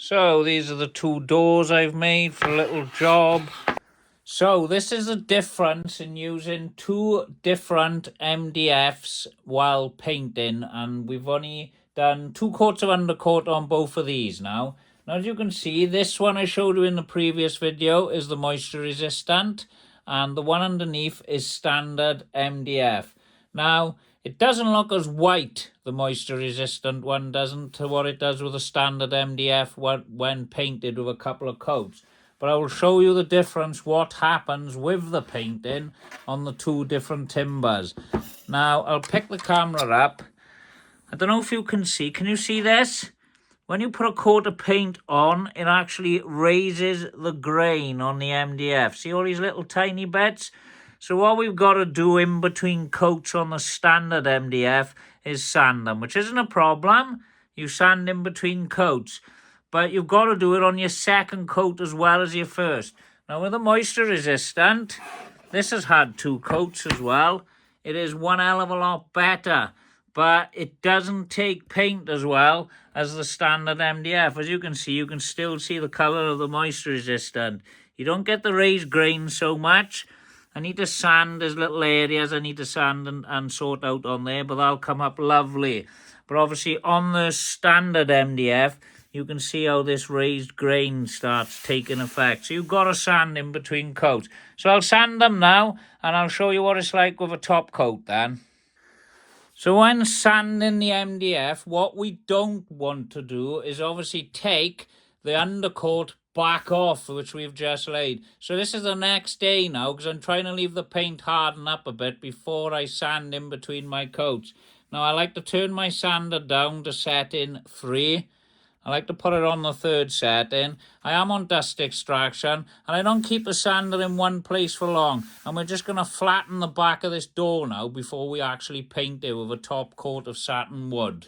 So these are the two doors I've made for a little job. So this is the difference in using two different MDFs while painting, and we've only done 2 coats of undercoat on both of these now. Now as you can see, this one I showed you in the previous video is the moisture resistant, and the one underneath is standard MDF. Now it doesn't look as white, the moisture resistant one doesn't, to what it does with the standard MDF when painted with a couple of coats. But I will show you the difference, what happens with the painting on the two different timbers. Now, I'll pick the camera up. I don't know if you can see. Can you see this? When you put a coat of paint on, it actually raises the grain on the MDF. See all these little tiny bits? So what we've got to do in between coats on the standard MDF is sand them, which isn't a problem. You sand in between coats. But you've got to do it on your second coat as well as your first. Now with the moisture resistant, this has had 2 coats as well. It is one hell of a lot better, but it doesn't take paint as well as the standard MDF. As you can still see the colour of the moisture resistant. You don't get the raised grain so much. I need to sand, there's little areas I need to sand and sort out on there, but that'll come up lovely. But obviously on the standard MDF, you can see how this raised grain starts taking effect. So you've got to sand in between coats. So I'll sand them now, and I'll show you what it's like with a top coat then. So when sanding the MDF, what we don't want to do is obviously take the undercoat back off, which we've just laid. So this is the next day now, because I'm trying to leave the paint harden up a bit before I sand in between my coats. Now I like to turn my sander down to setting 3. I like to put it on the 3rd setting. I am on dust extraction, and I don't keep the sander in one place for long. And we're just going to flatten the back of this door now before we actually paint it with a top coat of satin wood.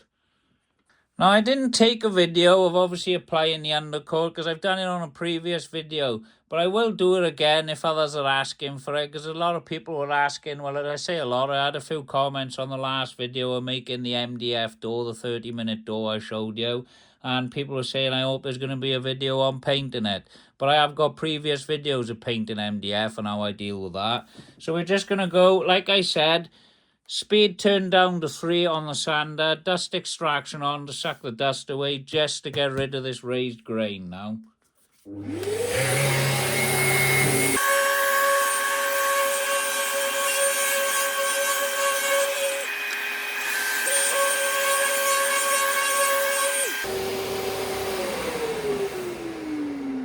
Now, I didn't take a video of obviously applying the undercoat because I've done it on a previous video. But I will do it again if others are asking for it, because a lot of people were asking. Well, I say a lot. I had a few comments on the last video of making the MDF door, the 30-minute door I showed you. And people were saying, I hope there's going to be a video on painting it. But I have got previous videos of painting MDF and how I deal with that. So we're just going to go, like I said, speed turned down to 3 on the sander, dust extraction on to suck the dust away, just to get rid of this raised grain now.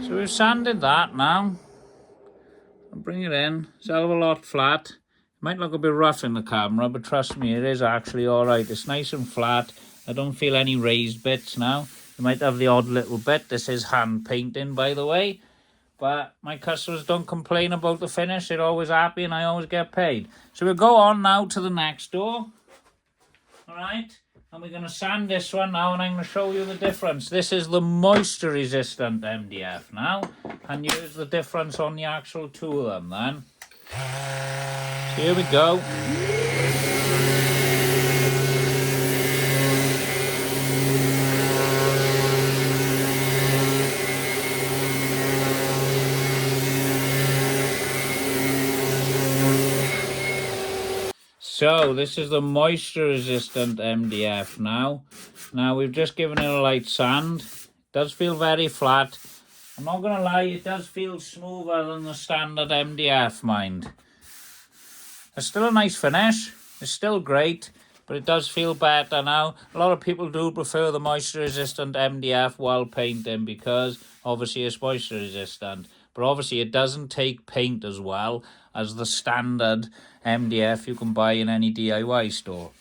So we've sanded that now. I'll bring it in. It's a hell of a lot flat. It might look a bit rough in the camera, but trust me, it is actually alright. It's nice and flat. I don't feel any raised bits now. You might have the odd little bit. This is hand painting, by the way. But my customers don't complain about the finish. They're always happy and I always get paid. So we'll go on now to the next door. Alright. And we're going to sand this one now, and I'm going to show you the difference. This is the moisture resistant MDF now. And here's the difference on the actual two of them then. So here we go. So this is the moisture resistant MDF now. Now we've just given it a light sand. It does feel very flat. I'm not going to lie, it does feel smoother than the standard MDF, mind. It's still a nice finish. It's still great, but it does feel better now. A lot of people do prefer the moisture resistant MDF while painting because obviously it's moisture resistant. But obviously it doesn't take paint as well as the standard MDF you can buy in any DIY store.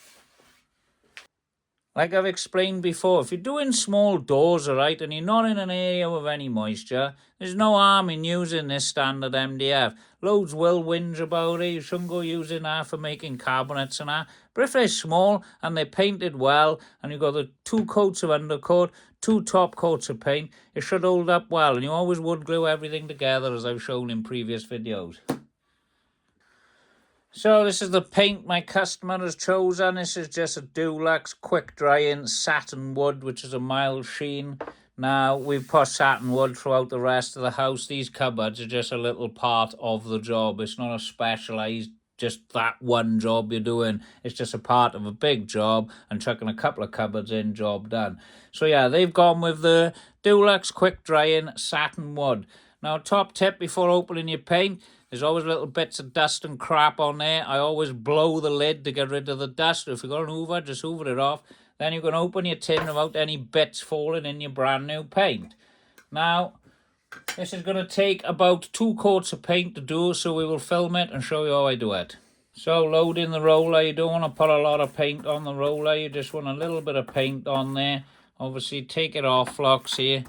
Like I've explained before, if you're doing small doors, alright, and you're not in an area with any moisture, there's no harm in using this standard MDF. Loads will whinge about it. You shouldn't go using that for making cabinets and that. But if they're small and they're painted well, and you've got the 2 coats of undercoat, 2 top coats of paint, it should hold up well. And you always would glue everything together, as I've shown in previous videos. So this is the paint my customer has chosen. This is just a Dulux quick drying satin wood, which is a mild sheen. Now, we've put satin wood throughout the rest of the house. These cupboards are just a little part of the job. It's not a specialised, just that one job you're doing. It's just a part of a big job, and chucking a couple of cupboards in, job done. So yeah, they've gone with the Dulux quick drying satin wood. Now, top tip before opening your paint, there's always little bits of dust and crap on there. I always blow the lid to get rid of the dust. If you've got an hoover, just hoover it off. Then you can open your tin without any bits falling in your brand new paint. Now, this is going to take about 2 coats of paint to do, so we will film it and show you how I do it. So, loading the roller, you don't want to put a lot of paint on the roller, you just want a little bit of paint on there. Obviously, take it off, flocks here.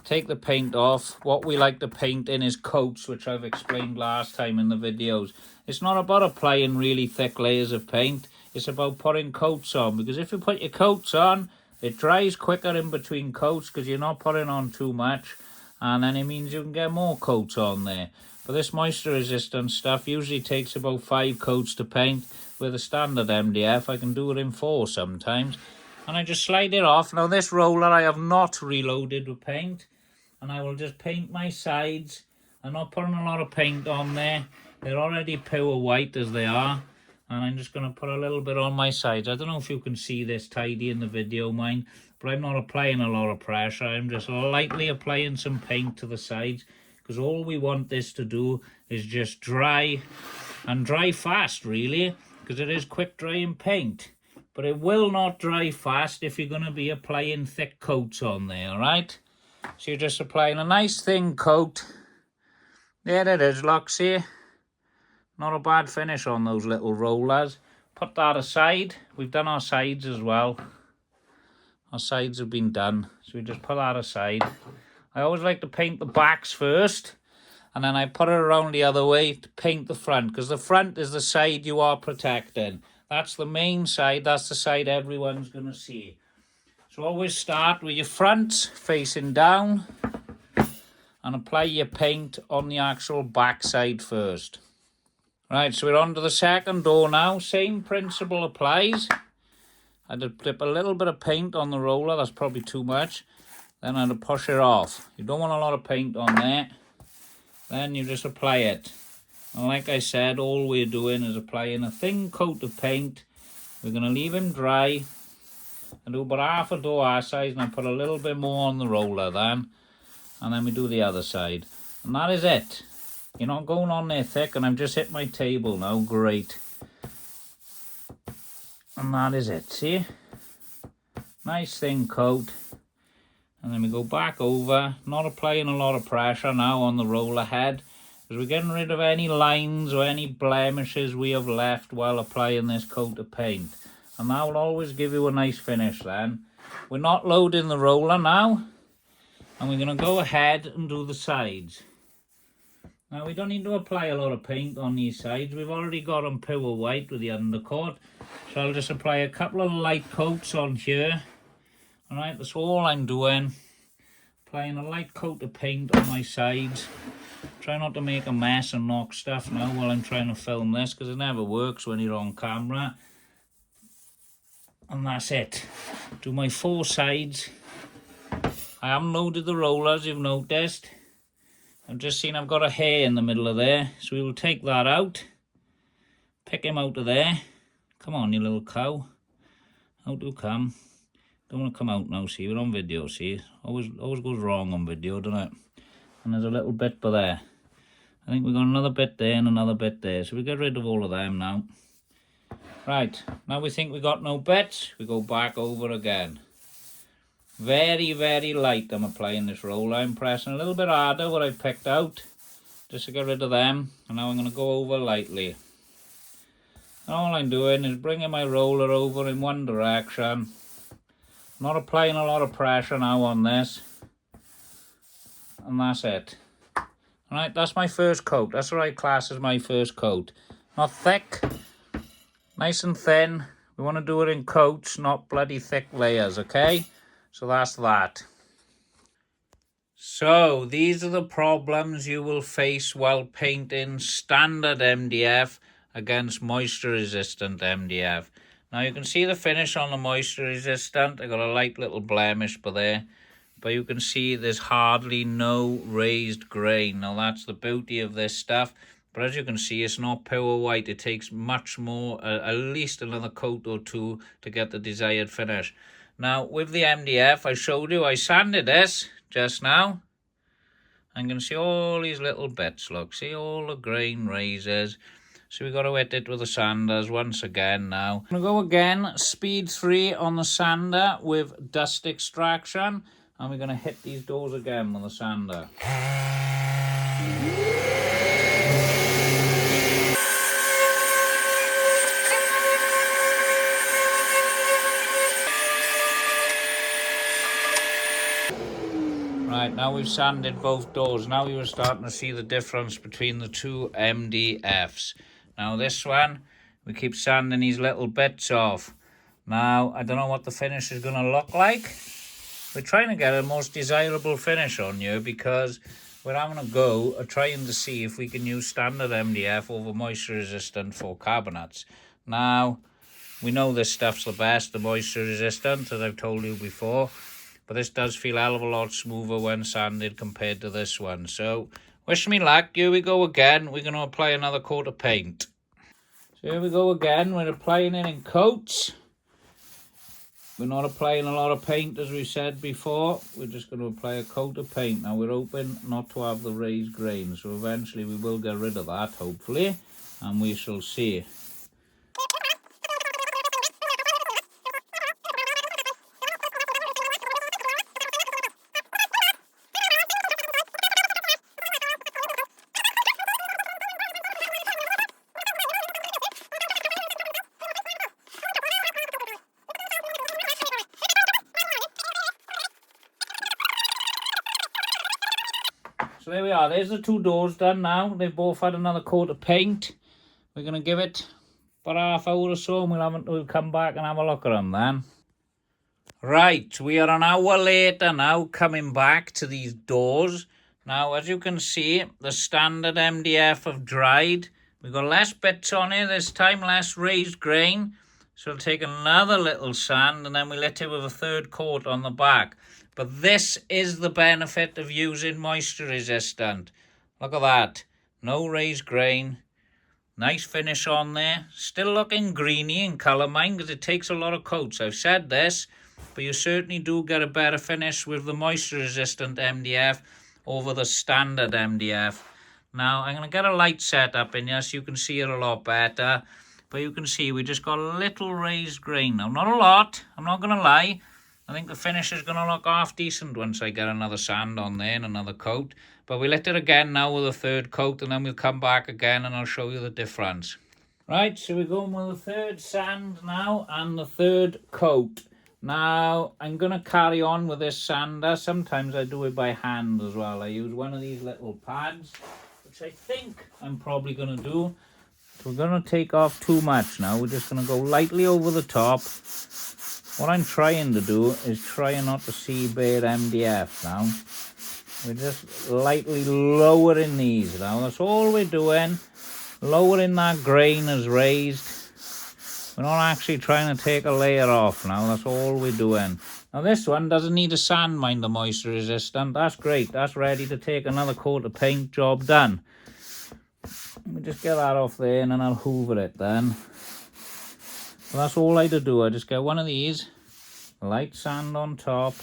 Take the paint off. What we like to paint in is coats, which I've explained last time in the videos. It's not about applying really thick layers of paint. It's about putting coats on, because if you put your coats on, it dries quicker in between coats because you're not putting on too much, and then it means you can get more coats on there. But this moisture resistant stuff usually takes about 5 coats to paint. With a standard MDF, I can do it in 4 sometimes. And I just slide it off. Now this roller I have not reloaded with paint, and I will just paint my sides. I'm not putting a lot of paint on there. They're already pure white as they are. And I'm just going to put a little bit on my sides. I don't know if you can see this tidy in the video, mind, but I'm not applying a lot of pressure. I'm just lightly applying some paint to the sides, because all we want this to do is just dry, and dry fast, really, because it is quick drying paint. But it will not dry fast if you're going to be applying thick coats on there, all right? So you're just applying a nice thin coat. There it is, look, see? Not a bad finish on those little rollers. Put that aside. We've done our sides as well. Our sides have been done, so we just put that aside. I always like to paint the backs first, and then I put it around the other way to paint the front, because the front is the side you are protecting. That's the main side. That's the side everyone's going to see. So always start with your front facing down and apply your paint on the actual back side first. Right, so we're on to the second door now. Same principle applies. I just dip a little bit of paint on the roller. That's probably too much. Then I had to push it off. You don't want a lot of paint on there. Then you just apply it. And like I said, all we're doing is applying a thin coat of paint. We're going to leave him dry. I do about half a door our size, and I put a little bit more on the roller then. And then we do the other side. And that is it. You're not going on there thick, and I've just hit my table now. Great. And that is it, see? Nice thin coat. And then we go back over, not applying a lot of pressure now on the roller head, because we're getting rid of any lines or any blemishes we have left while applying this coat of paint. And that will always give you a nice finish then. We're not loading the roller now, and we're going to go ahead and do the sides. Now, we don't need to apply a lot of paint on these sides. We've already got them pure white with the undercoat. So I'll just apply a couple of light coats on here. Alright, that's all I'm doing. Applying a light coat of paint on my sides. Try not to make a mess and knock stuff now while I'm trying to film this, because it never works when you're on camera. And that's it. Do my 4 sides. I haven't loaded the rollers, you've noticed. I've just seen I've got a hair in the middle of there, so we will take that out. Pick him out of there. Come on, you little cow. Out you come. Don't want to come out now, see, we're on video, see. Always goes wrong on video, doesn't it? And there's a little bit by there. I think we've got another bit there and another bit there, so we get rid of all of them now. Right, now we think we got no bits, we go back over again. Very, very light I'm applying this roller. I'm pressing a little bit harder what I picked out, just to get rid of them. And now I'm going to go over lightly. And all I'm doing is bringing my roller over in one direction. Not applying a lot of pressure now on this. And that's it. Alright, that's my first coat. That's what I class as my first coat. Not thick, nice and thin. We want to do it in coats, not bloody thick layers, okay? So that's that. So these are the problems you will face while painting standard MDF against moisture resistant MDF. Now you can see the finish on the moisture resistant. I got a light little blemish by there. but you can see there's hardly no raised grain. Now that's the beauty of this stuff, but as you can see, it's not pure white. It takes much more, at least another coat or two to get the desired finish. Now with the MDF, I showed you, I sanded this just now. I'm going to see all these little bits, look, see all the grain raises. So we got to hit it with the sanders once again now. I'm going to go again, speed 3 on the sander with dust extraction. And we're going to hit these doors again with the sander. Right, now we've sanded both doors. Now you're starting to see the difference between the two MDFs. Now this one, we keep sanding these little bits off. Now, I don't know what the finish is going to look like. We're trying to get a most desirable finish on you because we're having a go at trying to see if we can use standard MDF over moisture resistant for cabinets. Now, we know this stuff's the best, the moisture resistant, as I've told you before. But this does feel a hell of a lot smoother when sanded compared to this one. So, wish me luck. Here we go again. We're going to apply another coat of paint. So here we go again. We're applying it in coats. We're not applying a lot of paint as we said before. We're just going to apply a coat of paint. Now we're hoping not to have the raised grain. So eventually we will get rid of that, hopefully. And we shall see. So there we are, there's the two doors done now. They've both had another coat of paint. We're going to give it about half hour or so and we'll come back and have a look at them then. Right, we are an hour later now coming back to these doors. Now as you can see, the standard MDF have dried. We've got less bits on here this time, less raised grain. So we'll take another little sand and then we'll hit it with a third coat on the back. But this is the benefit of using moisture resistant. Look at that. No raised grain. Nice finish on there. Still looking greeny in colour, mind, because it takes a lot of coats. I've said this, but you certainly do get a better finish with the moisture resistant MDF over the standard MDF. Now, I'm going to get a light set up in here so you can see it a lot better. But you can see we just got a little raised grain. Now, not a lot, I'm not going to lie. I think the finish is going to look half decent once I get another sand on there and another coat. But we'll hit it again now with a third coat and then we'll come back again and I'll show you the difference. Right, so we're going with the third sand now and the third coat. Now, I'm going to carry on with this sander. Sometimes I do it by hand as well. I use one of these little pads, which I think I'm probably going to do. So we're going to take off too much now. We're just going to go lightly over the top. What I'm trying to do is try not to see bare MDF now. We're just lightly lowering these now. That's all we're doing. Lowering that grain as raised. We're not actually trying to take a layer off now. That's all we're doing. Now this one doesn't need a sand, mind the moisture resistant. That's great. That's ready to take another coat of paint, job done. Let me just get that off there and then I'll hoover it then. So that's all I do. I just get one of these, light sand on top.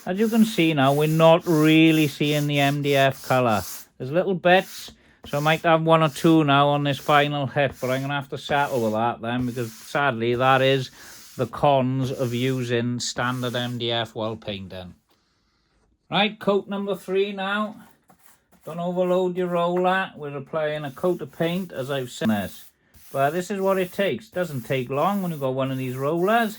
As you can see now, we're not really seeing the MDF colour. There's little bits, so I might have one or two now on this final hit, but I'm going to have to settle with that then, because sadly that is the cons of using standard MDF while painting. Right, coat number 3 now. Don't overload your roller. We're applying a coat of paint, as I've said this. But this is what it takes. It doesn't take long when you've got one of these rollers.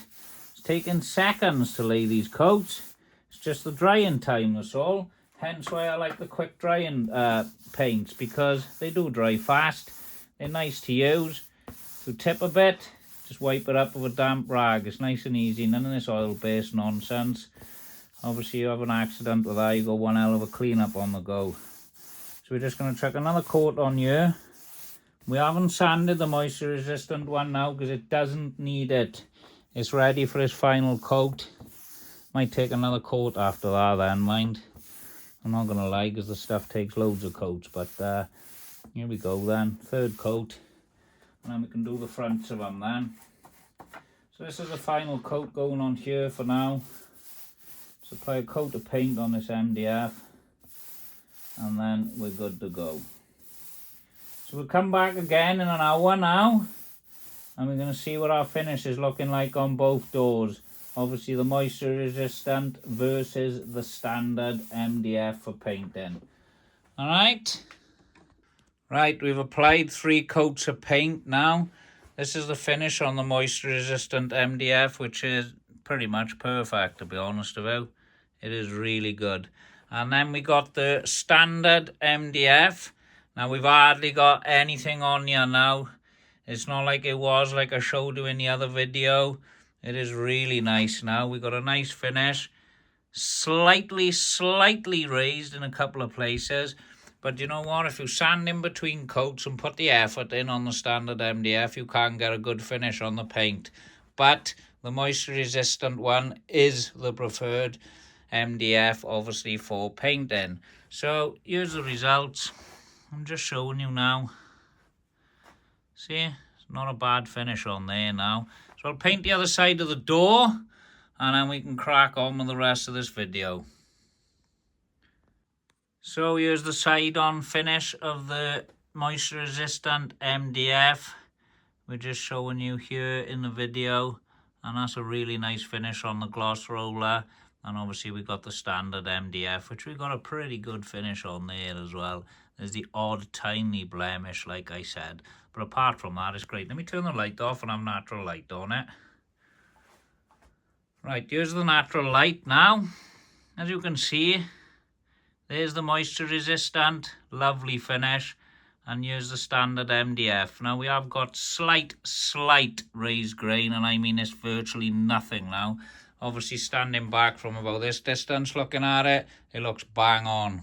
It's taking seconds to lay these coats. It's just the drying time, that's all. Hence why I like the quick drying paints, because they do dry fast. They're nice to use. If you tip a bit, just wipe it up with a damp rag. It's nice and easy. None of this oil-based nonsense. Obviously, you have an accident with that, you got one hell of a clean-up on the go. So we're just going to chuck another coat on here. We haven't sanded the moisture resistant one now because it doesn't need it. It's ready for its final coat. Might take another coat after that then, mind. I'm not going to lie, because the stuff takes loads of coats. But here we go then, third coat. And then we can do the fronts of them then. So this is the final coat going on here for now. Just apply a coat of paint on this MDF. And then we're good to go. So we'll come back again in an hour now. And we're going to see what our finish is looking like on both doors. Obviously the moisture resistant versus the standard MDF for painting. Alright. Right, we've applied 3 coats of paint now. This is the finish on the moisture resistant MDF, which is pretty much perfect, to be honest about. It is really good. And then we got the standard MDF. Now we've hardly got anything on here now. It's not like it was like I showed you in the other video. It is really nice now. We got a nice finish. Slightly raised in a couple of places. But you know what? If you sand in between coats and put the effort in on the standard MDF, you can get a good finish on the paint. But the moisture resistant one is the preferred MDF, obviously, for painting. So here's the results. I'm just showing you now. See, it's not a bad finish on there now. So I'll paint the other side of the door, and then we can crack on with the rest of this video. So here's the side-on finish of the moisture resistant MDF. We're just showing you here in the video, and that's a really nice finish on the gloss roller. And obviously we got the standard MDF, which we got a pretty good finish on there as well. There's the odd tiny blemish, like I said. But apart from that, it's great. Let me turn the light off and have natural light on it. Right, here's the natural light now. As you can see, there's the moisture resistant, lovely finish. And here's the standard MDF. Now we have got slight raised grain, and I mean it's virtually nothing now. Obviously standing back from about this distance looking at it, it looks bang on.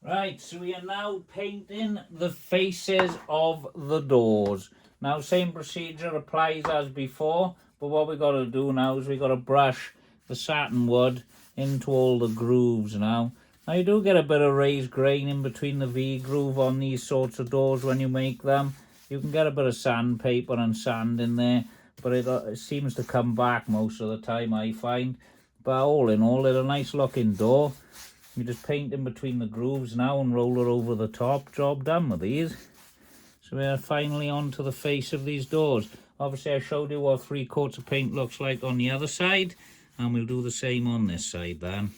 Right, so we are now painting the faces of the doors. Now, same procedure applies as before, but what we got to do now is we got to brush the satin wood into all the grooves now. Now, you do get a bit of raised grain in between the V groove on these sorts of doors when you make them. You can get a bit of sandpaper and sand in there, but it seems to come back most of the time, I find. But all in all, it's a nice looking door. You just paint in between the grooves now and roll it over the top. Job done with these. So we are finally on to the face of these doors. Obviously I showed you what 3 coats of paint looks like on the other side, and we'll do the same on this side then.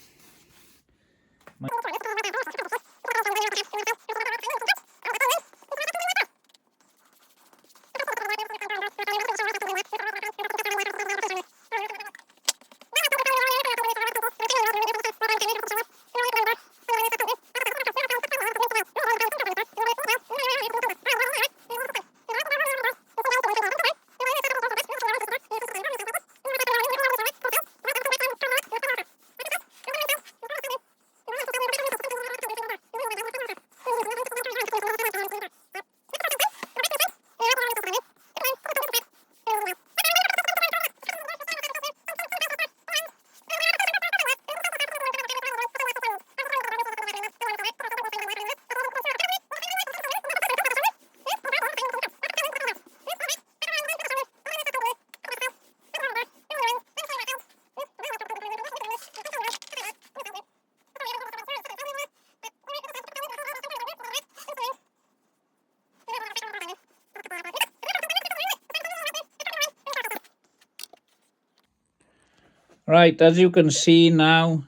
Right, as you can see now,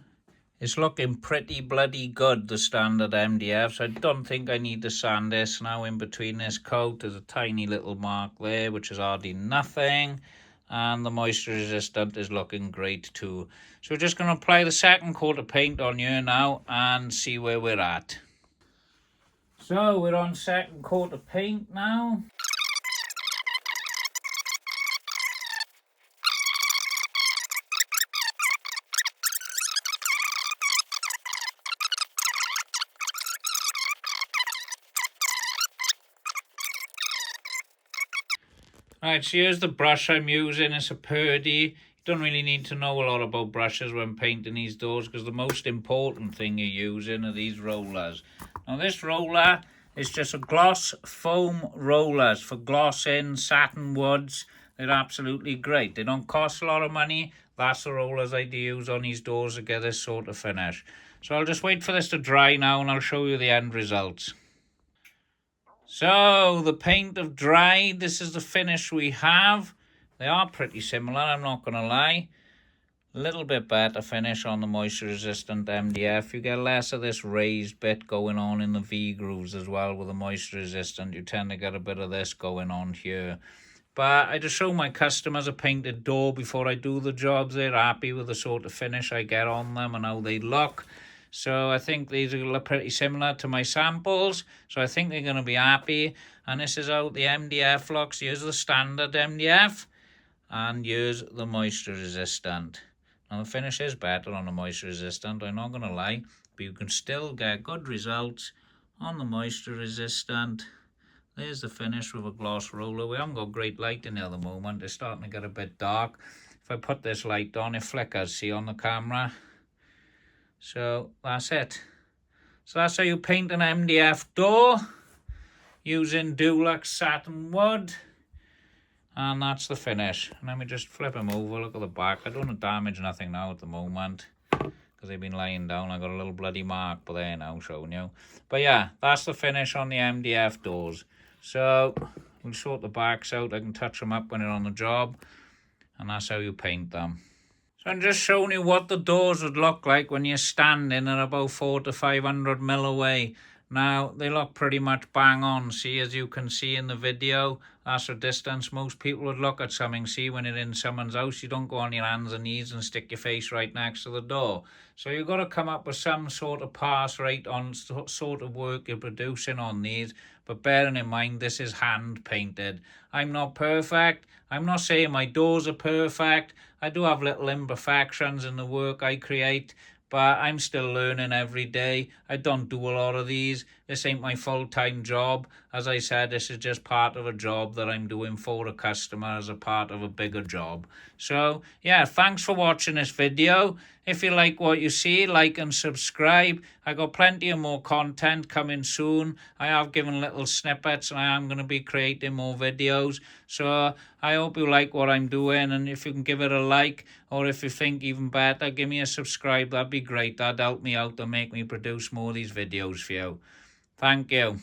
it's looking pretty bloody good, the standard MDF. So I don't think I need to sand this now. In between this coat, there's a tiny little mark there, which is hardly nothing. And the moisture resistant is looking great too. So we're just going to apply the second coat of paint on here now and see where we're at. So we're on second coat of paint now. Right, so here's the brush I'm using. It's a Purdy. Don't really need to know a lot about brushes when painting these doors, because the most important thing you're using are these rollers. Now this roller is just a gloss foam rollers for glossing satin woods. They're absolutely great. They don't cost a lot of money. That's the rollers I use on these doors to get this sort of finish. So I'll just wait for this to dry now and I'll show you the end results. So the paint have dried. This is the finish we have. They are pretty similar, I'm not going to lie. A little bit better finish on the moisture resistant MDF. You get less of this raised bit going on in the V grooves as well with the moisture resistant. You tend to get a bit of this going on here. But I just show my customers a painted door before I do the jobs. They're happy with the sort of finish I get on them and how they look. So I think these are pretty similar to my samples. So I think they're going to be happy. And this is how the MDF looks. Here's the standard MDF. And here's the moisture resistant. Now the finish is better on the moisture resistant, I'm not going to lie, but you can still get good results on the moisture resistant. There's the finish with a gloss roller. We haven't got great light in there at the moment. It's starting to get a bit dark. If I put this light on, it flickers, see, on the camera. So that's it. So that's how you paint an MDF door using Dulux satin wood. And that's the finish. And let me just flip him over. Look at the back. I don't want to damage nothing now at the moment because they've been lying down. I got a little bloody mark but there now showing you. But yeah, that's the finish on the MDF doors. So we'll sort the backs out. I can touch them up when they're on the job. And that's how you paint them. So I'm just showing you what the doors would look like when you're standing at about 400 to 500 mil away. Now, they look pretty much bang on. See, as you can see in the video, that's the distance most people would look at something. See, when you're in someone's house, you don't go on your hands and knees and stick your face right next to the door. So you've got to come up with some sort of pass rate on sort of work you're producing on these. But bearing in mind, this is hand painted. I'm not perfect. I'm not saying my doors are perfect. I do have little imperfections in the work I create. But I'm still learning every day. I don't do a lot of these. This ain't my full-time job. As I said, this is just part of a job that I'm doing for a customer as a part of a bigger job. So, yeah, thanks for watching this video. If you like what you see, like and subscribe. I got plenty of more content coming soon. I have given little snippets and I am going to be creating more videos. So I hope you like what I'm doing, and if you can give it a like, or if you think even better, give me a subscribe. That'd be great. That'd help me out and make me produce more of these videos for you. Thank you.